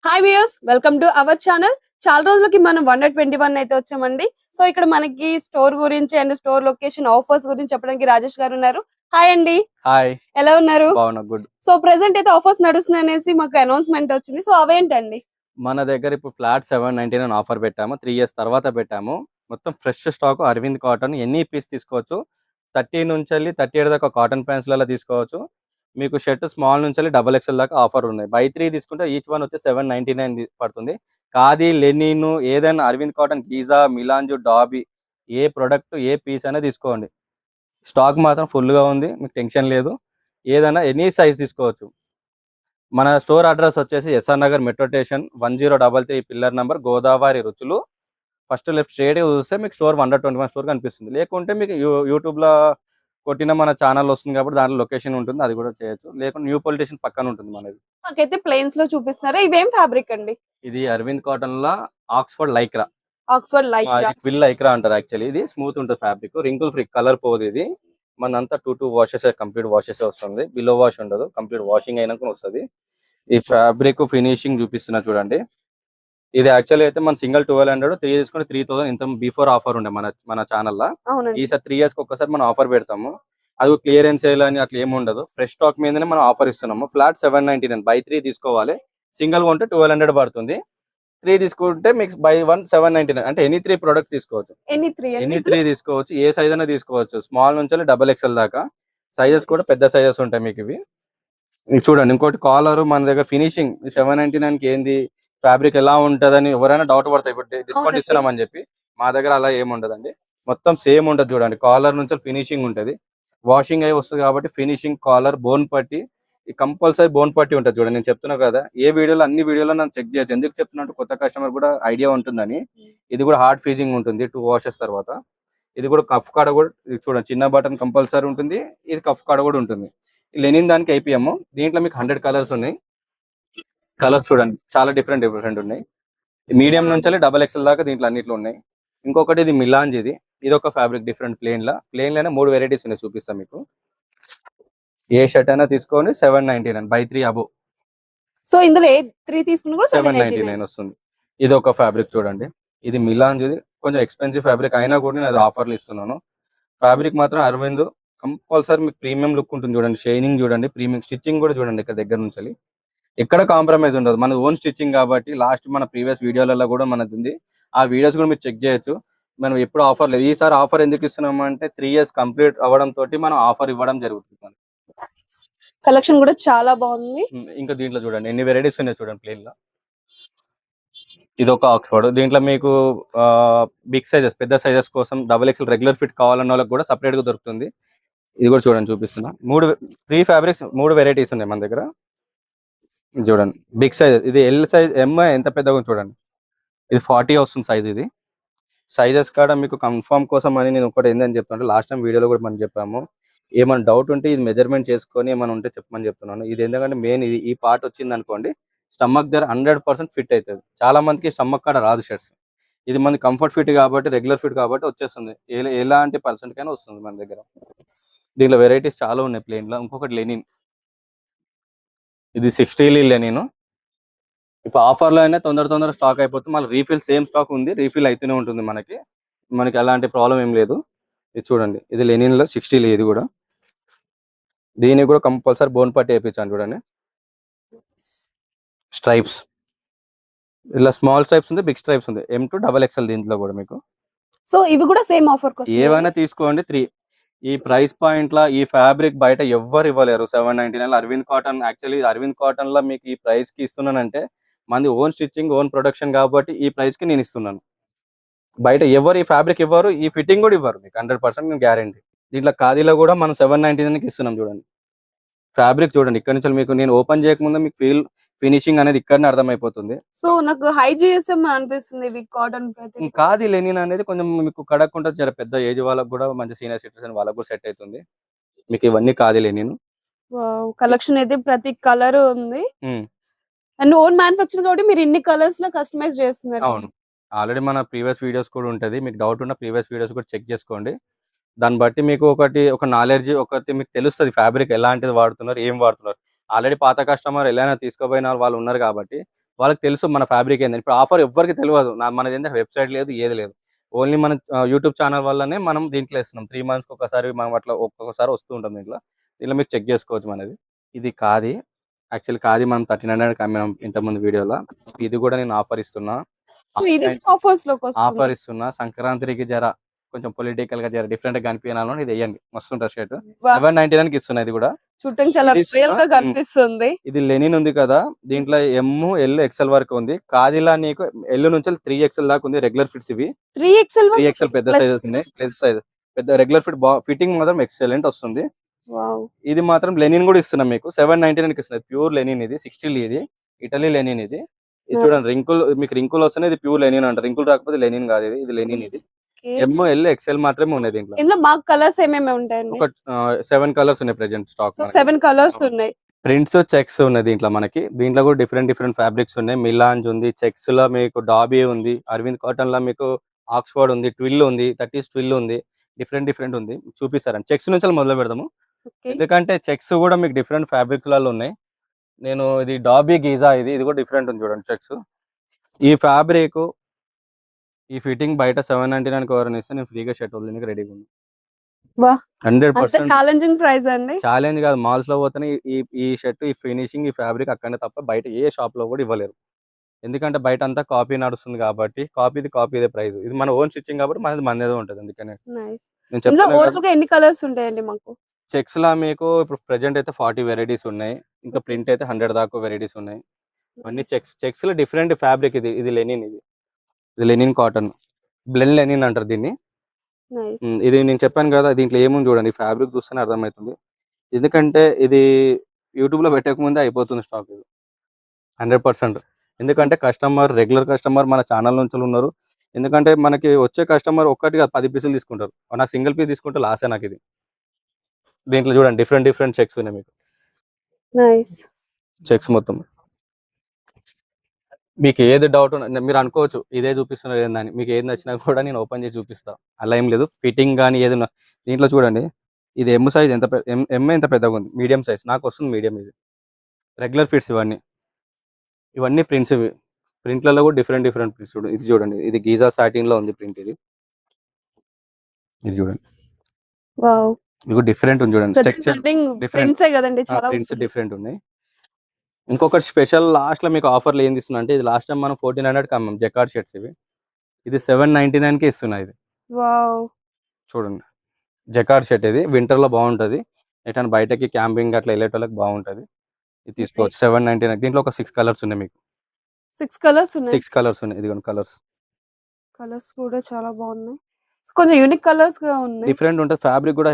Hi viewers, welcome to our channel. చాలా రోజులకి మనం 121 అయితే వచ్చామండి. సో ఇక్కడ మనకి స్టోర్ గురించి అండ్ స్టోర్ లొకేషన్ ఆఫర్స్ గురించి చెప్పడానికి రాజేష్ గారు ఉన్నారు. హాయ్ అండి. హాయ్, ఎలా ఉన్నారు? బాగున్నా. గుడ్. సో ప్రెసెంట్ అయితే ఆఫర్స్ నడుస్తున్నాయి అనేసి మాకు అనౌన్స్మెంట్ వచ్చింది. సో అవేంటండి? మన దగ్గర ఇప్పుడు ఫ్లాట్ 799 ఆఫర్ పెట్టాము. 3 ఇయర్స్ తర్వాత పెట్టాము. మొత్తం ఫ్రెష్ స్టాక్ అరవింద్ కాటన్ ఎన్ని పీస్ తీసుకోవచ్చు. 30 నుంచి 37 దాకా కాటన్ ప్యాంట్స్లలో తీసుకోవచ్చు. మీకు షర్ట్ స్మాల్ నుంచి డబల్ ఎక్స్ఎల్ దాకా ఆఫర్ ఉన్నాయి. బై 3 తీసుకుంటే ఈచ్ వన్ వచ్చి 799 పడుతుంది. ఖాదీ, లెనిన్, ఏదైనా అరవింద్ కాటన్, గీజా, మిలాంజు, డాబీ ఏ ప్రొడక్ట్ ఏ పీస్ అయినా తీసుకోండి. స్టాక్ మాత్రం ఫుల్గా ఉంది, మీకు టెన్షన్ లేదు. ఏదైనా ఎనీ సైజ్ తీసుకోవచ్చు. మన స్టోర్ అడ్రస్ వచ్చేసి SR Nagar metro station 1033 pillar number, Godavari Ruchulu. First left straight చూస్తే మీకు స్టోర్ 121 స్టోర్ కనిపిస్తుంది. లేకుంటే మీకు యూట్యూబ్లో కొట్టిన మన ఛానల్ వస్తుంది కాబట్టి దాంట్లో లొకేషన్ ఉంటుంది, అది కూడా చేయొచ్చు. లేకుంటే న్యూ పొలిటీషన్ పక్కన ఉంటుంది మనది. మాకైతే ప్లెయిన్స్ లో చూపిస్తున్నారా? ఇవేం ఫ్యాబ్రిక్ అండి? ఇది అరవింద్ కాటన్ లా ఆక్స్ఫర్డ్ లైక్రా. Oxford lycra. క్విల్ లైక్రా అంటారు యాక్చువల్లీ. ఇది స్మూత్ ఉంటుంది ఫ్యాబ్రిక్, రింకుల్ ఫ్రీ, కలర్ పోదు. ఇది మనంతా 2 వాషెస్, కంప్లీట్ వాషెస్ వస్తుంది. బిలో వాష్ ఉండదు, కంప్లీట్ వాషింగ్ అయినాక వస్తుంది. ఈ ఫ్యాబ్రిక్ ఫినిషింగ్ చూపిస్తున్నా చూడండి. ఇది యాక్చువల్లీ అయితే మన సింగిల్ 1200, 3 తీసుకుని 3000 ఇంత బిఫోర్ ఆఫర్ ఉండే మన ఛానల్లో. ఈసారి 3 ఇయర్స్ ఒక్కసారి మనం ఆఫర్ పెడతాము. అది క్లియరెన్స్ సేల్ అని అట్లా ఏమి ఉండదు. ఫ్రెష్ స్టాక్ మీదనే మనం ఆఫర్ ఇస్తున్నాము. ఫ్లాట్ 799, బై 3 తీసుకోవాలి. సింగిల్ కొంటే 1200 పడుతుంది. 3 తీసుకుంటే మీకు బై 1 799, అంటే ఎనీ 3 ప్రొడక్ట్ తీసుకోవచ్చు. ఎనీ 3 తీసుకోవచ్చు, ఏ సైజ్ అయినా తీసుకోవచ్చు. స్మాల్ నుంచి డబల్ ఎక్స్ఎల్ దాకా సైజెస్ కూడా పెద్ద సైజెస్ ఉంటాయి మీకు ఇవి. చూడండి, ఇంకోటి కాలర్ మన దగ్గర ఫినిషింగ్ 799కి ఏంది ఫ్యాబ్రిక్ ఎలా ఉంటదని ఎవరైనా డౌట్ పడతాయి. ఇప్పుడు డిస్కౌంట్ ఇస్తున్నామని చెప్పి, మా దగ్గర అలా ఏమి ఉండదండి. మొత్తం సేమ్ ఉంటుంది. చూడండి, కాలర్ నుంచి ఫినిషింగ్ ఉంటుంది. వాషింగ్ అయి వస్తుంది కాబట్టి ఫినిషింగ్, కాలర్, బోన్ పట్టి, ఈ కంపల్సరీ బోన్ పట్టి ఉంటుంది. చూడండి, నేను చెప్తున్నా కదా, అన్ని వీడియోలో నన్ను చెక్ చేయొచ్చు. ఎందుకు చెప్తున్నట్టు కొత్త కస్టమర్ కూడా ఐడియా ఉంటుందని. ఇది కూడా హార్డ్ ఫీజింగ్ ఉంటుంది 2 వాషెస్ తర్వాత. ఇది కూడా కఫ్ కాడ కూడా చూడండి, చిన్న బటన్ కంపల్సరీ ఉంటుంది. ఇది కఫ్ కాడ కూడా ఉంటుంది. లెనిన్ దానికి ఐపీఎం. దీంట్లో మీకు 100 కలర్స్ ఉన్నాయి. కలర్స్ చూడండి, చాలా డిఫరెంట్ ఉన్నాయి. మీడియం నుంచి డబల్ ఎక్స్ఎల్ దాకా దీంట్లో అన్నిట్లో ఉన్నాయి. ఇంకొకటి ఇది మిలాంజ్. ఇది ఒక ఫ్యాబ్రిక్ డిఫరెంట్. ప్లేన్ లోనే 3 వెరైటీస్ ఉన్నాయి, చూపిస్తాను మీకు. ఏ షర్ట్ అయినా తీసుకోండి 799, బై 3 అబో. సో ఇందులో 3 తీసుకున్నా 799 వస్తుంది. ఇది ఒక ఫ్యాబ్రిక్ చూడండి, ఇది మిలాంజ్. ఇది కొంచెం ఎక్స్పెన్సివ్ ఫ్యాబ్రిక్ అయినా కూడా నేను అది ఆఫర్లు ఇస్తున్నాను. ఫ్యాబ్రిక్ మాత్రం అరవింద్ కంపల్సరీ మీకు ప్రీమియం లుక్ ఉంటుంది. చూడండి, షైనింగ్ చూడండి, ప్రీమియం స్టిచ్చింగ్ కూడా చూడండి. ఇక్కడ దగ్గర నుంచి ఎక్కడ కాంప్రమైజ్ ఉండదు. మన ఓన్ స్టిచ్చింగ్ కాబట్టి లాస్ట్ మన ప్రీవియస్ వీడియోలలో కూడా మనది ఉంది. ఆ వీడియోస్ కూడా మీరు చెక్ చేయొచ్చు. మనం ఎప్పుడు ఆఫర్ లేదు. ఈసారి ఆఫర్ ఎందుకు ఇస్తున్నాము అంటే 3 ఇయర్స్ కంప్లీట్ అవ్వడం తోటి మనం ఆఫర్ ఇవ్వడం జరుగుతుంది. కలెక్షన్ కూడా చాలా బాగుంది. ఇంకా దీంట్లో చూడండి ఎన్ని వెరైటీస్ ఉన్నాయి చూడండి. ప్లేన్ లో ఇది ఒక ఆక్స్ఫర్డ్. దీంట్లో మీకు బిగ్ సైజెస్, పెద్ద సైజెస్ కోసం డబుల్ ఎక్స్ఎల్ రెగ్యులర్ ఫిట్ కావాలన్న వాళ్ళకి కూడా సపరేట్ గా దొరుకుతుంది. ఇది కూడా చూడండి, చూపిస్తున్నా. 3 ఫ్యాబ్రిక్స్, 3 వెరైటీస్ ఉన్నాయి మన దగ్గర. చూడండి, బిగ్ సైజ్. ఇది ఎల్ సైజ్, ఎం ఎంత పెద్దగా చూడండి. ఇది 40 వస్తుంది సైజ్. ఇది సైజెస్ కాడ మీకు కన్ఫర్మ్ కోసం అని నేను ఒకటి ఏందని చెప్తాను. లాస్ట్ టైం వీడియోలో కూడా మనం చెప్పాము. ఏమైనా డౌట్ ఉంటే ఇది మెజర్మెంట్ చేసుకొని ఏమైనా ఉంటే చెప్పమని చెప్తున్నాను. ఇది ఎందుకంటే మెయిన్ ఈ పార్ట్ వచ్చింది అనుకోండి, స్టమక్ దగ్గర 100% ఫిట్ అవుతుంది. చాలా మందికి స్టమక్ కాడ రాదు షర్ట్స్. ఇది మన కంఫర్ట్ ఫిట్ కాబట్టి, రెగ్యులర్ ఫిట్ కాబట్టి వచ్చేస్తుంది. ఎలాంటి పర్సెంట్ కైనా వస్తుంది మన దగ్గర. దీంట్లో వెరైటీస్ చాలా ఉన్నాయి ప్లేన్ లో. ఇంకొకటి లెనిన్, ఇది 60 లెనిన్. ఇప్పుడు ఆఫర్లో అయినా తొందర స్టాక్ అయిపోతుంది. మళ్ళీ రీఫిల్ సేమ్ స్టాక్ ఉంది, రీఫిల్ అయితేనే ఉంటుంది. మనకి ఎలాంటి ప్రాబ్లం ఏం లేదు. ఇది చూడండి, ఇది లెనిన్ లో 60. ఇది కూడా దీనికి కూడా కంపల్సరీ బోన్ పట్టి వేయించాను. చూడండి, స్ట్రైప్స్ ఇలా స్మాల్ స్ట్రైప్స్ ఉంది, బిగ్ స్ట్రైప్స్ ఉంది. M2 డబల్ ఎక్స్ఎల్ దీంట్లో కూడా మీకు. సో ఇవి కూడా సేమ్ ఆఫర్ కోసం ఏవైనా తీసుకోండి 3. ఈ ప్రైస్ పాయింట్ లా ఈ ఫ్యాబ్రిక్ బయట ఎవ్వరు ఇవ్వలేరు. 799 Arvind cotton. Actually Arvind cotton లో మీకు ఈ ప్రైస్ కి ఇస్తున్నానంటే మంది ఓన్ స్టిచ్చింగ్, ఓన్ ప్రొడక్షన్ కాబట్టి ఈ ప్రైస్ కి నేను ఇస్తున్నాను. బయట ఎవరు ఈ ఫ్యాబ్రిక్ ఇవ్వరు, ఈ ఫిట్టింగ్ కూడా ఇవ్వరు మీకు. 100% నేను గ్యారంటీ. దీంట్లో ఖాదీలో కూడా మనం 799కి ఇస్తున్నాం. చూడండి, ఫ్యాబ్రిక్ చూడండి. ఇక్కడ నుంచి మీకు నేను ఓపెన్ చేయకముందే మీకు ఫినిషింగ్ అనేది ఇక్కడనే అర్థమైపోతుంది. సో నాకు హై జిఎస్ఎం అనిపిస్తుంది ఇవి కాటన్. ఖాదీ లెనిన్ అనేది కొంచెం మీకు కడక్కుంటే జర పెద్ద ఏజ్ వాళ్ళకి కూడా, మంచి సీనియర్ సిటిజన్ వాళ్ళకి కూడా సెట్ అవుతుంది. మీకు ఇవన్నీ ఖాదీ లెనిన్. కలెక్షన్ అయితే ప్రతి కలర్ ఉంది. అండ్ ఓన్ మ్యానుఫ్యాక్చర్ కాబట్టి మీరు ఇన్ని కలర్స్ లో కస్టమైజ్ చేస్తున్నారు. అవును, ఆల్రెడీ మన ప్రీవియస్ వీడియోస్ కూడా ఉంటుంది. మీకు డౌట్ ఉన్న ప్రీవియస్ వీడియోస్ కూడా చెక్ చేసుకోండి. దాన్ని బట్టి మీకు ఒక నాలెడ్జ్ ఒకటి మీకు తెలుస్తుంది. ఫ్యాబ్రిక్ ఎలాంటిది వాడుతున్నారు, ఏం వాడుతున్నారు. ఆల్రెడీ పాత కస్టమర్ ఎలా తీసుకోపోయిన వాళ్ళు ఉన్నారు కాబట్టి వాళ్ళకి తెలుసు మన ఫ్యాబ్రిక్ ఏందని. ఇప్పుడు ఆఫర్ ఎవ్వరికి తెలియదు. మనది ఏంటంటే వెబ్సైట్ లేదు, ఏది లేదు. ఓన్లీ మన యూట్యూబ్ ఛానల్ వల్లనే మనం దీంట్లో ఇస్తున్నాం. 3 మంత్స్‌కి ఒకసారి మనం అట్లా ఒక్కొక్కసారి వస్తూ ఉంటాం దీంట్లో. దీంట్లో మీరు చెక్ చేసుకోవచ్చు మనది. ఇది ఖాదీ. యాక్చువల్లీ ఖాదీ మనం 1300కి అమ్మాం ఇంతకుముందు వీడియోలో. ఇది కూడా నేను ఆఫర్ ఇస్తున్నా. సో ఇది ఆఫర్స్ లోకి వస్తుంది. ఆఫర్ ఇస్తున్నా. సంక్రాంతికి కొంచెం పొలిటికల్ గా డిఫరెంట్ గా కనిపించాలని ఇది వేయండి. మస్తుంటది షర్ట్. 799కి ఇస్తున్నా ఇది కూడా. చూడటానికి చాలా రియల్ గా కనిపిస్తుంది. ఇది లెనిన్ ఉంది కదా, దీంట్లో ఎమ్, ఎల్, ఎక్స్ఎల్ వరకు ఉంది. ఖాదీలా నీకు ఎల్ నుంచి 3XL దాకా ఉంది. రెగ్యులర్ ఫిట్స్ ఇవి. 3XL పెద్ద సైజెస్ ఉన్నాయి. ప్లస్ సైజ్ పెద్ద రెగ్యులర్ ఫిట్టింగ్ మాత్రం ఎక్సలెంట్ వస్తుంది. ఇది మాత్రం లెనిన్ కూడా ఇస్తున్నాం మీకు. 799కి ఇస్తున్నది. ప్యూర్ లెనిన్ ఇది. 60 ఇది. ఇటలీ లెనిన్ ఇది. ఇది చూడండి, మీకు రింకుల్ వస్తేనే ఇది ప్యూర్ లెనిన్ అంటారు. రింకుల్ రాకపోతే లెనిన్ కాదు. ఇది లెనిన్. ఇది ఎమ్, ఎల్, ఎక్స్ఎల్ మాత్రమే ఉన్నాయి దీంట్లో. ఇందులో మాకు కలర్స్ ఏమేమి ఉంటాయండి? ఒక 7 కలర్స్ ఉన్నాయి ప్రెజెంట్ స్టాక్. 7 కలర్స్ ఉన్నాయి. ప్రింట్స్, చెక్స్ ఉన్నాయి దీంట్లో మనకి. దీంట్లో కూడా డిఫరెంట్ ఫ్యాబ్రిక్స్ ఉన్నాయి. మిలాంజ్ ఉంది, చెక్స్ లో మీకు డాబీ ఉంది, అరవింద్ కాటన్ లో మీకు ఆక్స్ఫర్డ్ ఉంది, ట్విల్ ఉంది, 30s ట్విల్ ఉంది. డిఫరెంట్ ఉంది. చూపిస్తారండి. చెక్స్ నుంచి మొదలు పెడదాము. ఎందుకంటే చెక్స్ కూడా మీకు డిఫరెంట్ ఫ్యాబ్రిక్ లలో ఉన్నాయి. నేను ఇది డాబీ గీజా, ఇది కూడా డిఫరెంట్ ఉంది చూడండి చెక్స్. ఈ ఫ్యాబ్రిక్, ఈ ఫిట్టింగ్ బయట 799 ఎవరైనా ఇస్తే నేను ఫ్రీగా షర్ట్ వదిలేనికి రెడీగా ఉంది. 100% ఛాలెంజింగ్ ప్రైస్ అండి. ఛాలెంజ్ కాదు, మాల్స్ లో పోతేనే ఈ షర్ట్, ఈ ఫినిషింగ్, ఈ ఫ్యాబ్రిక్ అక్కడనే తప్ప బయట ఏ షాప్ లో కూడా ఇవ్వలేరు. ఎందుకంటే బయట అంతా కాపీ నడుస్తుంది కాబట్టి కాపీదే ప్రైస్. ఇది మన ఓన్ స్టిచ్చింగ్ కాబట్టి మనదే ఉంటుంది. అందుకనే నేను చెప్తాను. ఎన్ని కలర్స్ ఉంటాయండి మాకు? చెక్స్ లా మీకు ఇప్పుడు ప్రెజెంట్ అయితే 40 వెరైటీస్ ఉన్నాయి. ఇంకా ప్రింట్ అయితే 100 దాకా వెరైటీస్ ఉన్నాయి. అన్ని చెక్స్ లో డిఫరెంట్ ఫ్యాబ్రిక్. ఇది లెనిన్. ఇది లెనిన్ కాటన్, బ్లెండ్ లెనిన్ అంటారు దీన్ని. ఇది నేను చెప్పాను కదా, దీంట్లో ఏముంది చూడండి. ఫ్యాబ్రిక్ చూస్తేనే అర్థమవుతుంది. ఎందుకంటే ఇది యూట్యూబ్ లో పెట్టక ముందే అయిపోతుంది స్టాక్. ఇది 100%. ఎందుకంటే రెగ్యులర్ కస్టమర్ మన ఛానల్ నుంచి ఉన్నారు. ఎందుకంటే మనకి వచ్చే కస్టమర్ ఒక్కటిగా 10 పీసులు తీసుకుంటారు. నాకు సింగిల్ పీస్ తీసుకుంటే లాసే నాకు ఇది. దీంట్లో చూడండి డిఫరెంట్ చెక్స్ ఉన్నాయి మీకు. చెక్స్ మొత్తం మీకు ఏది డౌట్ మీరు అనుకోవచ్చు ఇదే చూపిస్తున్నారు ఏందని. మీకు ఏది నచ్చినా కూడా నేను ఓపెన్ చేసి చూపిస్తా. అలా ఏం లేదు. ఫిట్టింగ్ కానీ ఏదైనా దీంట్లో చూడండి. ఇది ఎమ్ సైజ్ ఎమ్ ఎంత పెద్దగా ఉంది. మీడియం సైజ్ నాకు వస్తుంది. మీడియం. ఇది రెగ్యులర్ ఫిట్స్. ఇవన్నీ ప్రింట్స్. ప్రింట్లలో కూడా డిఫరెంట్ ప్రింట్స్. ఇది చూడండి, ఇది గీజా సాటిన్ లో ఉంది ప్రింట్. ఇది చూడండి. ఇది కూడా డిఫరెంట్ ఉంది చూడండి. స్ట్రక్చర్ ప్రింట్స్ డిఫరెంట్ ఉన్నాయి. ఇంకొకటి స్పెషల్ లాస్ట్ లో మీకు ఆఫర్లు ఏం ఇస్తున్నా అంటే, ఇది లాస్ట్ టైం మనం 1400కి అమ్మాం జకార్డ్ షర్ట్స్. ఇది 799కి ఇస్తున్నా. ఇది చూడండి, జకార్డ్ షర్ట్. ఇది వింటర్ లో బాగుంటది. ఎటైనా బయటకి క్యాంపింగ్ అట్లా వెళ్ళేటోళ్ళకి బాగుంటది. ఇది తీసుకోవచ్చు. 799. దీంట్లో ఒక 6 కలర్స్ ఉన్నాయి మీకు. 6 కలర్స్ ఉన్నాయి. ఇదిగోండి కలర్స్ కూడా చాలా బాగున్నాయి. కొంచెం యూనిక్ కలర్స్ గా ఉన్నాయి. డిఫరెంట్ ఉంటుంది. ఫ్యాబ్రిక్ కూడా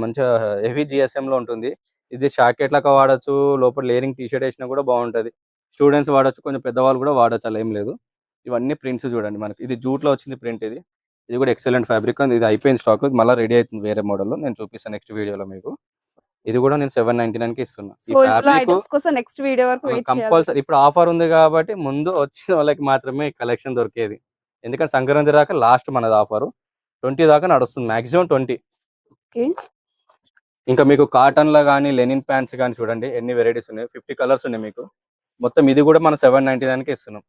మంచిగా హెవీ జిఎస్ఎం లో ఉంటుంది. ఇది జాకెట్ లాగా వాడచ్చు. లోపల లేరింగ్ టీ షర్ట్ వేసినా కూడా బాగుంటది. స్టూడెంట్స్ వాడచ్చు, కొంచెం పెద్దవాళ్ళు కూడా వాడచ్చు. అలా ఏం లేదు. ఇవన్నీ ప్రింట్స్ చూడండి మనకి. ఇది జూట్ లో వచ్చింది ప్రింట్. ఇది కూడా ఎక్సలెంట్ ఫ్యాబ్రిక్. ఇది అయిపోయింది స్టాక్. మళ్ళీ రెడీ అవుతుంది వేరే మోడల్ లో. నేను చూపిస్తాను నెక్స్ట్ వీడియోలో మీకు. ఇది కూడా నేను 799కి ఇస్తున్నా. కంపల్సరీ ఇప్పుడు ఆఫర్ ఉంది కాబట్టి ముందు వచ్చిన వాళ్ళకి మాత్రమే కలెక్షన్ దొరికేది. ఎందుకంటే సంక్రాంతి దాకా లాస్ట్ మనది ఆఫర్. 20 దాకా నడుస్తుంది, మాక్సిమం 20. ఇంకా మీకు కాటన్ లో కానీ లెనిన్ ప్యాంట్స్ కానీ చూడండి ఎన్ని వెరైటీస్ ఉన్నాయి. 50 కలర్స్ ఉన్నాయి మీకు మొత్తం. ఇది కూడా మనం 799కి ఇస్తున్నాం.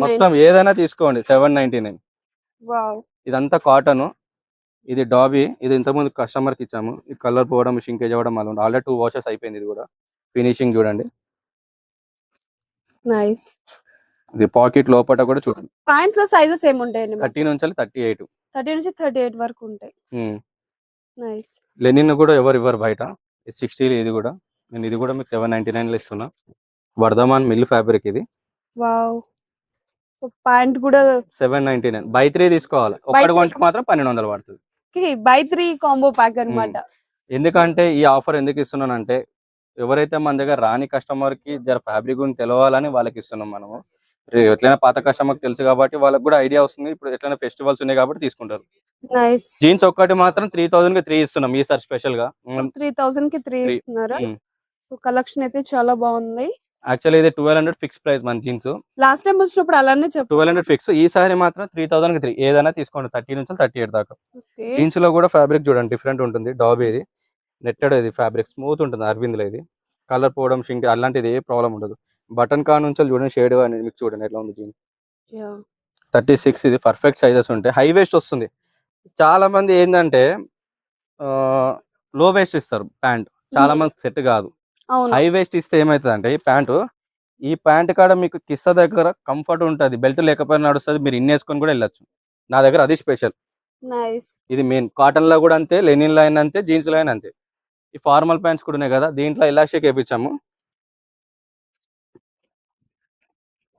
మొత్తం ఏదైనా తీసుకోండి 799. ఇదంతా కాటన్. ఇది డాబీ. ఇది ఇంతకుముందు కస్టమర్ కి ఇచ్చాము. ఈ కలర్ పోవడం, షింకేజ్ అవ్వడం అలా ఆల్రెడీ 2 వాషెస్ అయిపోయింది. ఇది కూడా ఫినిషింగ్ చూడండి. ఇది పాకెట్ లోపల కూడా చూడండి. ప్యాంట్స్ లో సైజెస్ ఏముంటాయండి? 30 నుంచి 38. 30 నుంచి 38 వరకు ఉంటాయి. లెనిన్ కూడా ఎవరు బయట. 60. ఇది కూడా ఇది కూడా మీకు 799 లో ఇస్తున్నా. Vardhman mill fabric. ఇది ప్యాంట్ కూడా 799. బై 3 తీసుకోవాలి. ఒకటి కొంటే మాత్రం 1200 పడుతుంది. బై 3 కాంబో ప్యాక్ అన్నమాట. ఎందుకంటే ఈ ఆఫర్ ఎందుకు ఇస్తున్నానంటే, ఎవరైతే మన దగ్గర రాని కస్టమర్ కి జర ఫ్యాబ్రిక్ గురించి తెలవాలని వాళ్ళకి ఇస్తున్నాం మనము. ఎట్లైనా పాత కస్టమర్ తెలుసు కాబట్టి వాళ్ళకి కూడా ఐడియా వస్తుంది. ఇప్పుడు ఎట్లైనా ఫెస్టివల్స్ ఉన్నాయి కాబట్టి తీసుకుంటారు. జీన్స్ ఒక్కటి మాత్రం 3000కి 3 ఇస్తున్నాం ఈసారి స్పెషల్ గా. 3000కి 3 ఇస్తున్నారా? సో కలెక్షన్ అయితే చాలా బాగుంది. యాక్చువల్లీ ఇది 1200 ఫిక్స్ ప్రైస్ మన జీన్స్. లాస్ట్ టైం వచ్చినప్పుడు అలానే చెప్పారు 1200 ఫిక్స్. ఈసారి మాత్రం 3000కి 3 ఏదైనా తీసుకోండి. 30 నుంచి 38 దాకా. జీన్స్ లో కూడా ఫ్యాబ్రిక్ చూడండి డిఫరెంట్ ఉంటుంది. డాబీ. ఇది నెట్టెడ్. ఇది ఫ్యాబ్రిక్ స్మూత్ ఉంటుంది. అరవింద్ లో ఇది కలర్ పోవడం, షింక్ అలాంటిది ఏ ప్రాబ్లం ఉండదు. బటన్ కా నుంచి చూడండి షేడ్ మీకు చూడండి ఎట్లా ఉంది జీన్స్ 36 ఇది పర్ఫెక్ట్ సైజెస్ ఉంటాయి. హై వేస్ట్ వస్తుంది. చాలా మంది ఏంటంటే లో వేస్ట్ ఇస్తారు ప్యాంట్, చాలా మంది సెట్ కాదు. అవును హై వేస్ట్ ఇస్తే ఏమవుతుంది అంటే ఈ ప్యాంట్ కాడ మీకు కిస్తా దగ్గర కంఫర్ట్ ఉంటుంది, బెల్ట్ లేకపోయినా నడుస్తుంది, మీరు ఇన్నేసుకొని కూడా వెళ్ళొచ్చు. నా దగ్గర అది స్పెషల్. నైస్. ఇది మెయిన్ కాటన్ లో కూడా అంతే, లెనిన్ లో అయినా అంతే, జీన్స్ లో అయినా అంతే. ఈ ఫార్మల్ ప్యాంట్స్ కూడా ఉన్నాయి కదా, దీంట్లో ఎలాస్టిక్ వేయించాము.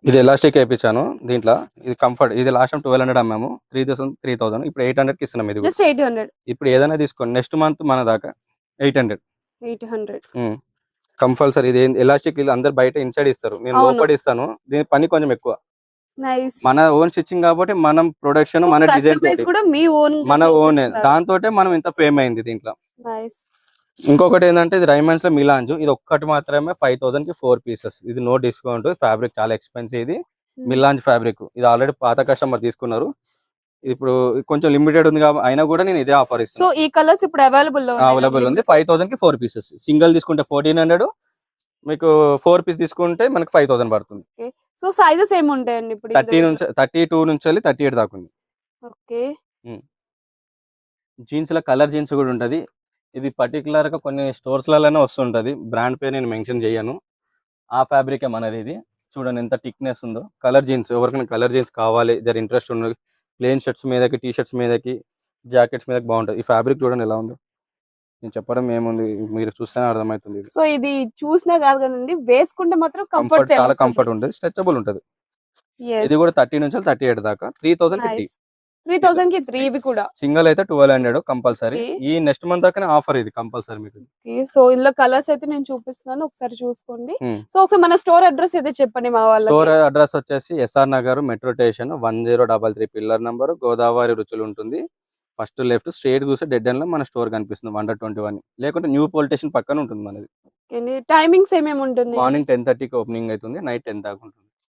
ఇది ఎలాస్టిక్ వేయించాను దీంట్లో. ఇది కంఫర్ట్. ఇది లాస్ట్ 1200 అమ్మాము, 3000 ఇప్పుడు 800కి ఇస్తున్నాం. ఇది కూడా జస్ట్ 800. ఇప్పుడు ఏదైనా తీసుకోండి, నెక్స్ట్ మంత్ మన దాకా 800 కంపల్సరీ. ఇది ఎలాస్టిక్ అందరు బయట ఇన్సైడ్ ఇస్తారు, నేను అవును. లోపల ఇస్తాను. దీని పని కొంచెం ఎక్కువ. నైస్. మన ఓన్ స్టిచ్చింగ్ కాబట్టి మనం ప్రొడక్షన్ మన డిజైన్ కస్టమైజ్ కూడా మీ ఓన్ మన ఓన్, దాంతో మనం ఇంత ఫేమ్ అయింది దీంట్లో. నైస్. ఇంకొకటి ఏంటంటే ఇది రైమండ్స్ లో మిలాంజు, ఇది ఒక్కటి మాత్రమే 5000 కి 4 పీసెస్. ఇది నో డిస్కౌంట్. ఫ్యాబ్రిక్ చాలా ఎక్స్పెన్సివ్. ఇది మిలాంజ్ ఫ్యాబ్రిక్. ఇది ఆల్రెడీ పాత కస్టమర్ తీసుకున్నారు. ఇప్పుడు కొంచెం లిమిటెడ్ ఉంది కాబట్టి అయినా కూడా నేను ఇదే ఆఫర్ సో ఇస్తాను. ఈ కలర్స్ ఇప్పుడు అవైలబుల్ ఉంది. 5000 కి 4 పీసెస్. సింగిల్ తీసుకుంటే 1400, మీకు 4 పీస్ తీసుకుంటే మనకి 5000 పడుతుంది. సో సైజెస్ ఏమి ఉంటాయండి ఇప్పుడు? 32 నుంచి 38 దాకా ఉంది. ఓకే. జీన్స్ లో కలర్ జీన్స్ కూడా ఉంటది. ఇది పర్టికులర్ గా కొన్ని స్టోర్స్ లలోనే వస్తుంటది, బ్రాండ్ పేరు నేను మెన్షన్ చేయను. ఆ ఫ్యాబ్రికే మనది. ఇది చూడండి ఎంత థిక్నెస్ ఉందో. కలర్ జీన్స్, ఎవరికైనా కలర్ జీన్స్ కావాలి, జర ఇంట్రెస్ట్ ఉన్నది, ప్లేన్ షర్ట్స్ మీదకి, టీ షర్ట్స్ మీదకి, జాకెట్స్ మీదకి బాగుంటుంది. ఈ ఫ్యాబ్రిక్ చూడండి ఎలా ఉందో. నేను చెప్పడం ఏముంది, మీరు చూస్తేనే అర్థమవుతుంది. సో ఇది చూసినా కాదు కదండి, వేసుకుంటే మాత్రం కంఫర్ట్, చాలా కంఫర్ట్ ఉంటుంది, స్ట్రెచబుల్ ఉంటుంది. ఇది కూడా 30 నుంచి 38 దాకా. 3000 కి 3000 కి 3 ఇవి కూడా. సింగిల్ అయితే 1200 కంపల్సరీ. ఈ నెక్స్ట్ మంత్ దాకా ఆఫర్ ఇది కంపల్సరీ మీకు. సో ఇందులో కలర్స్ అయితే నేను చూపిస్తున్నాను, ఒకసారి చూసుకోండి. సో ఒకసారి మన స్టోర్ అడ్రస్ అయితే చెప్పండి మా వాళ్ళకి. స్టోర్ అడ్రస్ వచ్చేసి SR Nagar metro station 1033 pillar number, Godavari Ruchulu ఉంటుంది. ఫస్ట్ లెఫ్ట్ స్ట్రేట్ చూస్తే డెడ్ ఎండ్ లో మన స్టోర్ కనిపిస్తుంది 121. లేకుంటే న్యూ పోలీస్ స్టేషన్ పక్కన ఉంటుంది మనది. టైమింగ్స్ ఏమేమి ఉంటుంది? మార్నింగ్ 10:30కి ఓపెనింగ్ అవుతుంది, నైట్ 10 దాకా ఉంటుంది.